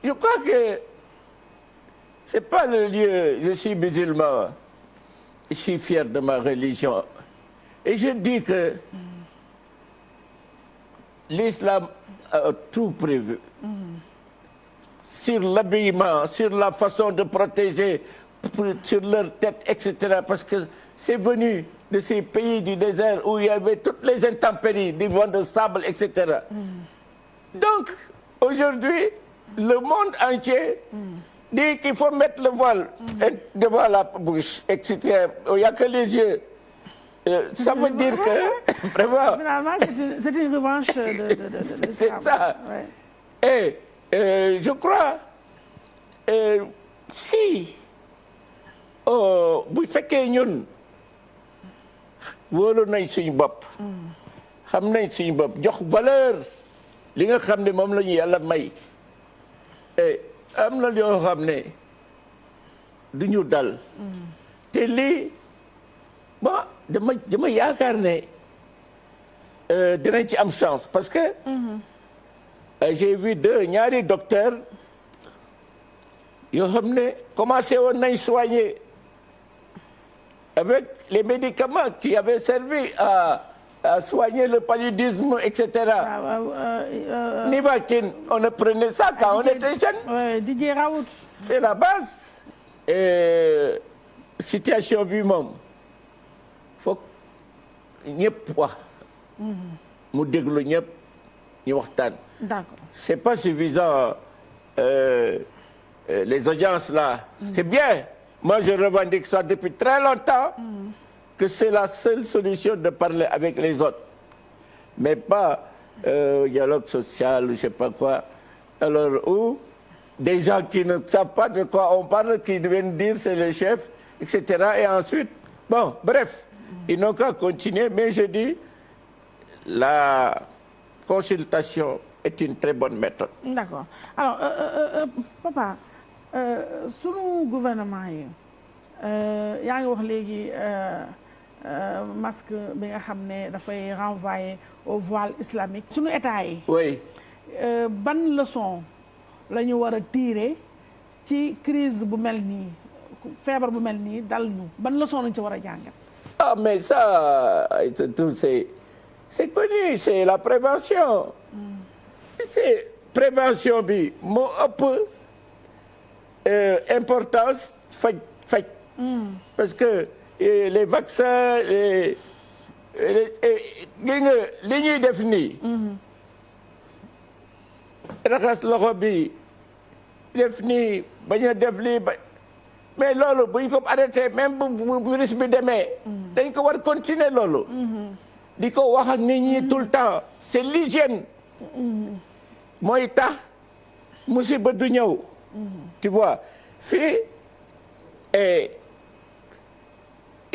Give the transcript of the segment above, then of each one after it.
je crois que c'est pas le lieu. Je suis musulman. Je suis fier de ma religion. Et je dis que l'islam a tout prévu. Sur l'habillement, sur la façon de protéger, sur leur tête, etc. Parce que c'est venu de ces pays du désert où il y avait toutes les intempéries, du vent de sable, etc. Donc, aujourd'hui, le monde entier dit qu'il faut mettre le voile devant la bouche, etc. Il n'y a que les yeux. Ça veut dire que, vraiment... Finalement, c'est une revanche de c'est ça. Ouais. Et je crois, si bu fekkee ñun wóolu nañ suñu bopp, xam nañ suñu bopp, jox valeur li nga xam ne moom la ñu yàlla may, am na yoo xam ne du ñu dal. te lii bon dama yaakaar ne dinañ ci am chance parce que j'ai vu ñaari docteurs yoo xam ne commencé woon nañ soigner avec les médicaments qui avaient servi à soigner le paludisme, etc. Nivaquine, on prenait ça quand on était jeune. Didier Raoult. C'est la base. Et situation bi moom foog ñëpp wax. mu déglu ñëpp ñu waxtaan. D'accord. C'est pas suffisant les audiences là. C'est bien. Moi, je revendique ça depuis très longtemps, que c'est la seule solution de parler avec les autres. Mais pas dialogue social, je sais pas quoi. Alors, où des gens qui ne savent pas de quoi on parle, qui viennent dire c'est le chef, etc. Et ensuite, bon, bref, ils n'ont qu'à continuer. Mais je dis, la consultation est une très bonne méthode. D'accord. Alors, papa, sunu gouvernement yi yaa ngi wax léegi masque bi nga xam ne dafay renvoyer au voile islamique. Sunu état yi. Oui. Ban leçon la ñu war a tirer ci crise bu mel nii feebar bu mel nii dal ñu ban leçon lañ ci war a jàngat. Ah mais ça c'est connu, c'est la prévention. C'est prévention bi moo ëpp importance faj. Parce que les vaccins li ñuy def nii. raxas loxo bi def nii bañ a def lii ba mais loolu buñ ko arrêté même bu virus bi demee. dañ ko war continuer loolu. di ko wax ak nit ñi tout le temps c'est l'hygiène. mooy tax musiba du ñëw. tu vois fii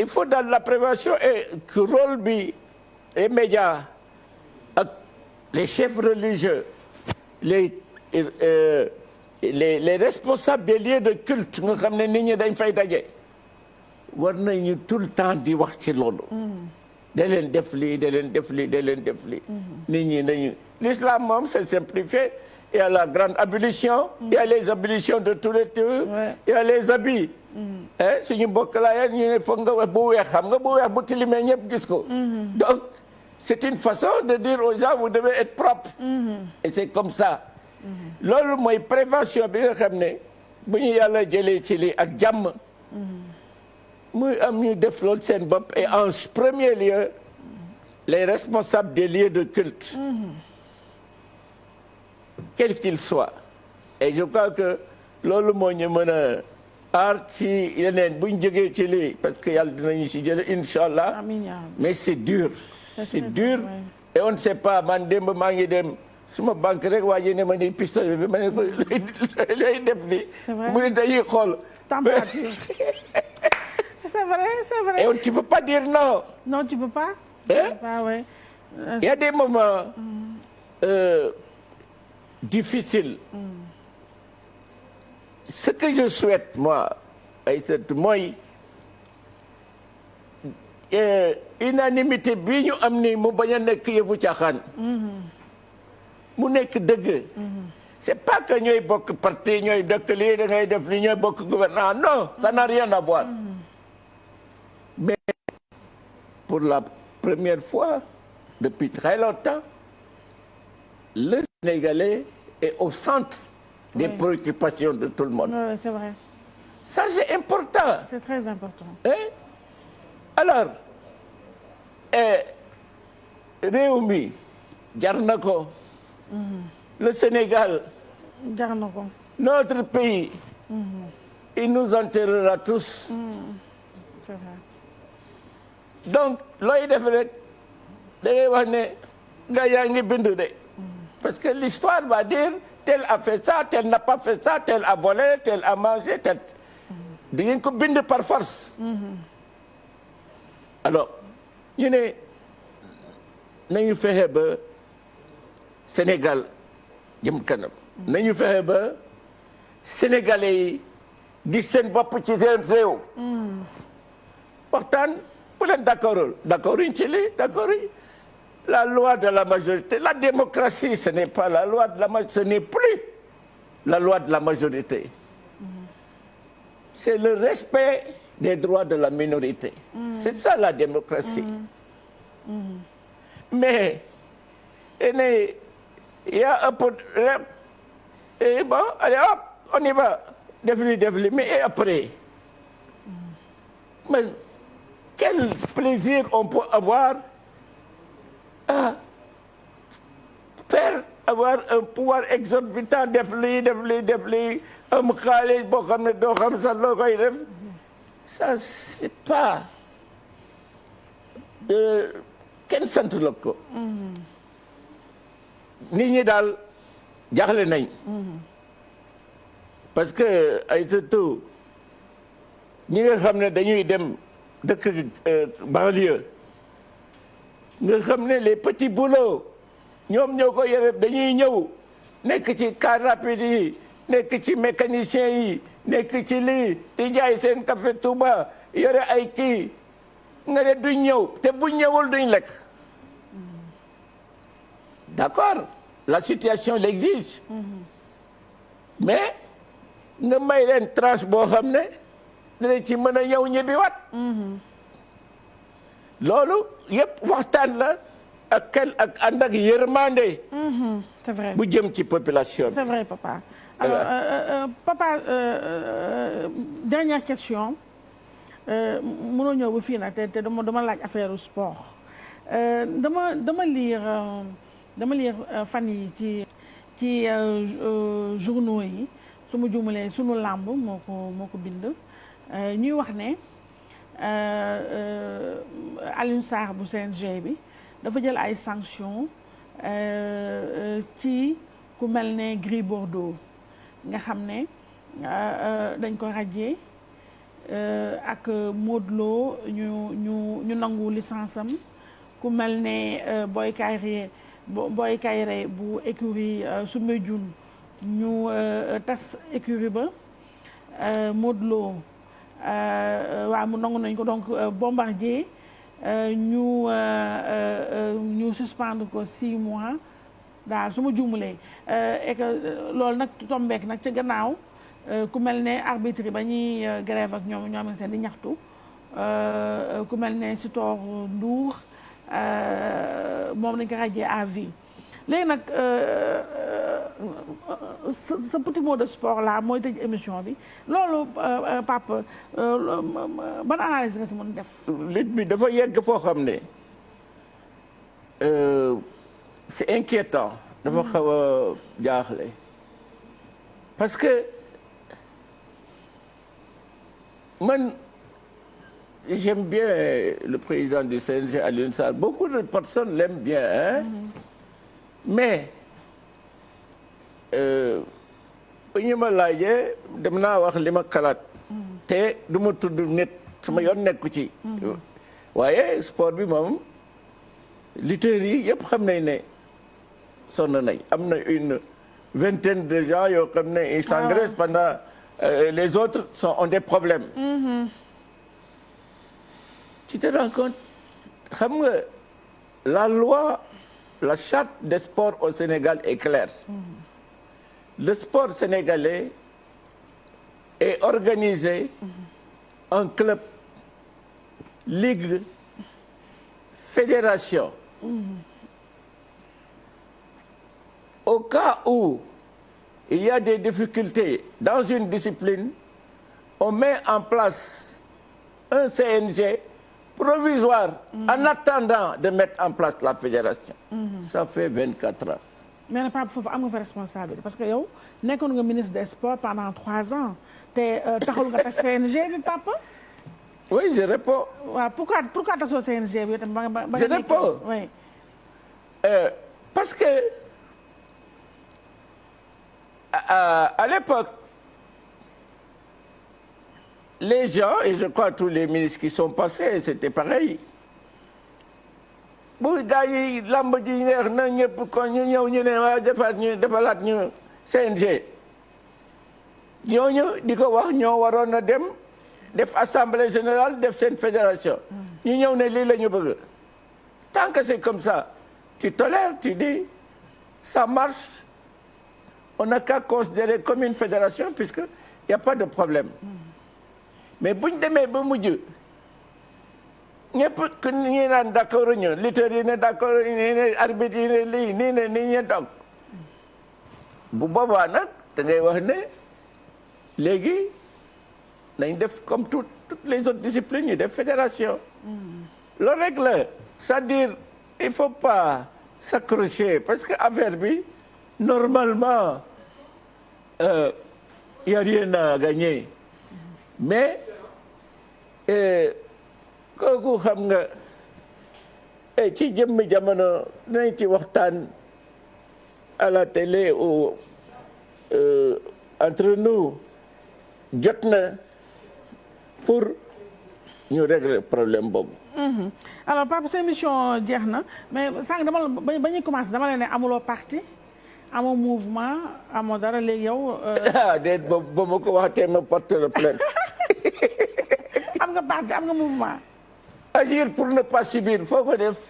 il faut dans la prévention et que rôle bi les médias ak les chefs religieux les responsables des lieux de culte nga xam ne nit ñi dañ fay daje war nañu tout le temps di wax ci loolu. da leen def lii da leen def lii da leen def lii. nit ñi nañu l'islam moom c'est simplifié. Il y a la grande ablution. Il y a les ablutions de tous les temps. Il y a les habits. suñu mbokk laa yéen ñu ne foog nga wax bu weex xam nga bu weex bu tilimee ñëpp gis ko. donc c'est une façon de dire aux gens vous devez être propre. et c'est comme ça. loolu mooy prévention bi nga xam ne bu ñu yàlla jëlee ci lii ak jàmm. muy am ñu def loolu seen bopp et en premier lieu les responsables des lieux de culte. quel qu'il soit. et je crois que loolu moo ñu mën a aar ci yeneen bu ñu jógee ci lii parce que yàlla dinañu ci jële incha allah. mais c'est dur. c'est dur et on ne sait pas man démb maa ngi dem suma banque rek waa ji ne ma ni pistolet bi ma ne ko lay def ni mu ne dañuy xool. température. c'est vrai c'est vrai. et tu peux pas dire non. non tu peux pas. Pas, ouais. Il y a des moments difficiles. Ce que je souhaite, moi, mooy unanimité bii ñu am ni mu bañ a nekk yëfu caaxaan. mu nekk dëgg. c'est pas que ñooy bokk parti ñooy dëkk lii da ngay def li ñooy bokk gouvernement non ça n'a rien à voir. mais pour la première fois depuis très longtemps le Sénégalais est au centre des préoccupations de tout le monde. Oui, c'est vrai. Ça c'est important. C'est très important. Alors réew mi jar na ko. Le Sénégal. jar na ko. Notre pays. Il nous enterrera tous. C'est vrai. Donc looy def rek da ngay wax ne nga yaa ngi bindu de. Parce que l'histoire va dire tel a fait ça tel n'a pas fait ça tel a volé tel a mangé tel. di ngeen ko bind par force. alors ñu ne nañu fexe ba Sénégal jëm kanam. nañu fexe ba Sénégalais yi gis seen bopp ci seen réew. waxtaan bu leen d'accord uñ ci lii d'accord la loi de la majorité la démocratie ce n'est pas la loi de la majorité ce n'est plus la loi de la majorité. C'est le respect des droits de la minorité. C'est ça la démocratie. Mais il y a un peu et bon allez hop on y va défili mais et après mais quel plaisir on peut avoir à faire avoir un pouvoir exorbitant def lii am xaalis boo xam ne doo xam sax loo koy def ça c'est pas kenn sant la ko. nit ñi daal jaaxle nañ. parce que ay surtout ñi nga xam ne dañuy dem dëkk banlieue nga xam ne les petits boulots ñoom ñoo ko yore dañuy ñëw nekk ci car rapide yi nekk ci mécanicien yi nekk ci lii di jaay seen café Touba yore ay kii nga ne duñ ñëw te buñ ñëwul duñ lekk. d'accord la situation l'exige. mais nga may leen tranche boo xam ne dina ci mën a ñëw ñibbiwaat. loolu yëpp waxtaan la ak ànd ak yërmande. c'est vrai bu jëm ci population bi. c'est vrai papa. alors papa dernière question mënoo ñëw ba fii nag te dama laaj affaire sport dama lire fan yi ci journaux yi su ma juumalee sunu làmb moo ko bind ñuy wax ne Alioune Sarr bu CNG bi dafa jël ay sanctions ci ku mel ne Gris Bordeaux nga xam ne dañ ko radier ak Modou Lo ñu nangu licence am ku mel ne Boy Kayré bu écurie Soumbédioune ñu tas écurie ba Modou Lo waaw mu nangu nañ ko donc Bombardier ñu suspendre ko 6 mois daal su ma juumulee et que loolu nag tombeek nag ci gannaaw ku mel ne arbitre yi ba ñuy grève ak ñoom seen di ñaxtu ku mel ne Sitor Ndour moom nañ ko radier à vie léegi nag sa petit mot de sport là mooy tëj émission bi loolu Pape ban analyse nga si mën def. lutte bi dafa yegg foo xam ne c'est inquiétant. dafa xaw a jaaxle parce que man j'aime bien le président du CNG Alioune Sarr beaucoup de personnes l'aiment bien hein. mais bu ñu ma laajee dem naa wax li ma xalaat te du ma tudd nit sama yoon nekku ci waaye sport bi moom lutteurs yi yëpp xam nañ ne sonn nañ am na une vingtaine de gens yoo xam ne ils s'engraissent pendant les autres ont des problèmes. Tu te rends compte xam nga la loi la charte des sports au Sénégal est claire. Le sport sénégalais est organisé en club, ligue, fédération. Au cas où il y a des difficultés dans une discipline, on met en place un CNG provisoire en attendant de mettre en place la fédération. Ça fait 24 ans. mais nag Pape foofu am nga fa responsabilité parce que yow nekkoon nga ministre des sports pendant 3 ans te taxul nga tas CNG bi Papa. Oui, je réponds. waaw pourquoi tasoo CNG bi tam ba nga Je réponds. oui. Parce que à l'époque, les gens, et je crois tous les ministres qui sont passés, c'était pareil. bu gars yi lamb ji neex na ñëpp kon ñu ñëw ñu ne waa defalaat ñu CNG ñooñu di ko wax ñoo waroon a dem def assemblée générale def seen fédération ñu ñëw ne lii la ñu bëgg. Tant que c'est comme ça tu tolères, tu dis ça marche, on n'a qu'à considérer comme une fédération puisque y a pas de problème. Mais bu ñu demee ba mujj ñëpp ku ñi naan d'accord ñu lutteurs yi ne d'accord ñii ne arbitre yi ne lii nii ne nii ñu toog bu boobaa nag da ngay wax ne léegi nañ def comme toutes les autres disciplines ñu def fédération. loolu rek la c'est-à-dire il faut pas s'accrocher parce que affaire bi normalement y a rien à gagner mais kooku xam nga ci jëmmi jamono dinañ ci waxtaan à la télé ou entre nous jot na pour ñu régler problème boobu. alors Papa sa émission jeex na mais sànq dama la ba ñuy commencé dama la ne amuloo parti amoo mouvement amoo dara léegi yow. déet ba ma ko waxatee ma porte le plainte. am nga parti am nga mouvement. Agir pour ne pas subir foo ko def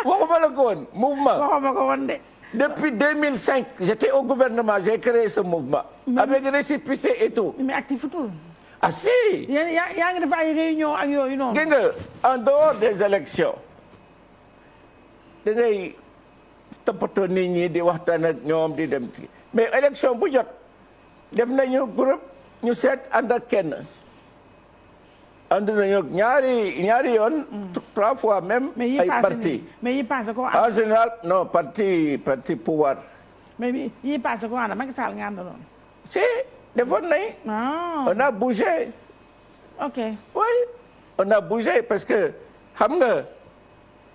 waxuma la ko woon mouvement. waxuma ko woon de. Depuis 2005 j'étais au gouvernement j'ai créé ce mouvement. Avec récépissé et tout. mais actifitul. Ah si. yaa ngi def ay réunion ak yooyu noonu. gis nga en dehors des élections da ngay toppatoo nit ñi di waxtaan ak ñoom di dem ci mais élection bu jot def nañu groupe ñu seet ànd ak kenn. ànd nañu ñaari yoon. 3 fois même. ay parti mais yi passé ko en général non parti pouvoir. mais yi passé ko ànd Macky Sall nga àndaloon. si defoon nañ. on a bougé. ok oui on a bougé parce que xam nga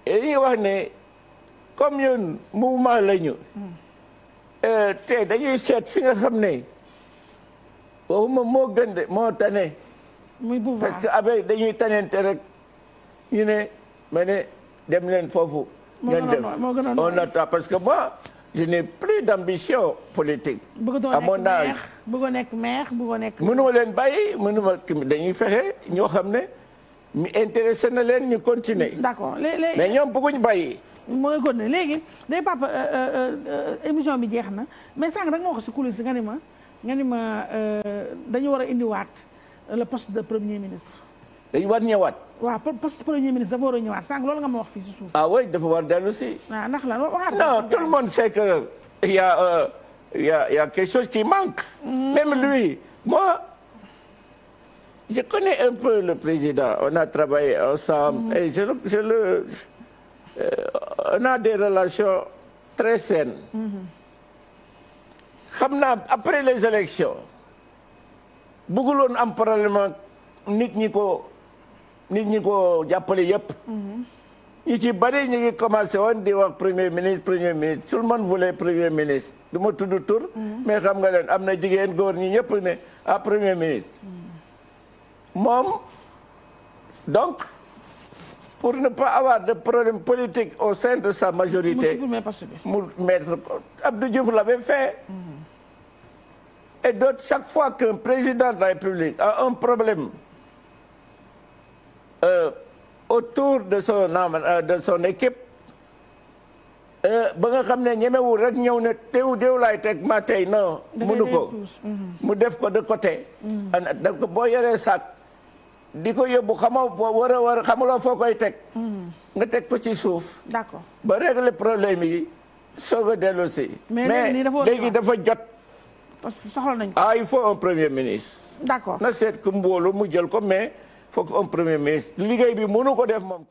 dañuy wax ne comme ñun mouvement lañu. te dañuy seet fi nga xam ne waxuma moo gën de moo tane. muy pouvoir parce que avec dañuy tanente rek ñu ne ma ne dem leen foofu. ngeen def on attend parce que moi je n'ai plus d'ambition politique. à mon âge bëgg nekk maire bëgg nekk. mënuma leen bàyyi mënuma dañuy fexe ñoo xam ne mi intéressé na leen ñu continuer. d'accord léegi mais ñoom bëgguñ bàyyi. moo ngi continuer léegi day Papa émission bi jeex na mais sànq da nga wax si coulisse nga ni ma dañu war a indiwaat. le poste de premier ministre. dañu war ñëwaat. waaw poste premier ministre dafa war a ñëwaat sànq loolu nga ma wax fii ci suuf. ah oui dafa war dellu si. ah ndax la waxaat. non tout le monde sait que il y a quelque chose qui manque. Même lui moi je connais un peu le président on a travaillé ensemble. et on a des relations très saines. xam naa après les élections bëgguloon am problème ak nit ñi ko jàppale yëpp. ñi ci bari ñu ngi commencé woon di wax premier ministre tout le monde voulait premier ministre du ma tudd tur. mais xam nga leen am na jigéen góor ñi ñëpp ne premier ministre. moom donc pour ne pas avoir de problème politique au sein de sa majorité. mu mettre Abdou Diouf l'avait fait. Et d'autres, chaque fois qu'un président de la République a un problème autour de son équipe, ba nga xam ne ñemewul rek ñëw ne teew déew laay teg ma tey non mënu ko mu def ko de côté daf ko boo yoree sac di ko yóbbu xamuloo foo koy teg nga teg ko ci suuf d'accord ba régler problème yi soog a dellu si mais léegi dafa jot parce que soxla nañ ko il faut un premier ministre d'accord na seet ku mboolu mu jël ko mais faut un premier ministre liggéey bi mënu ko def moom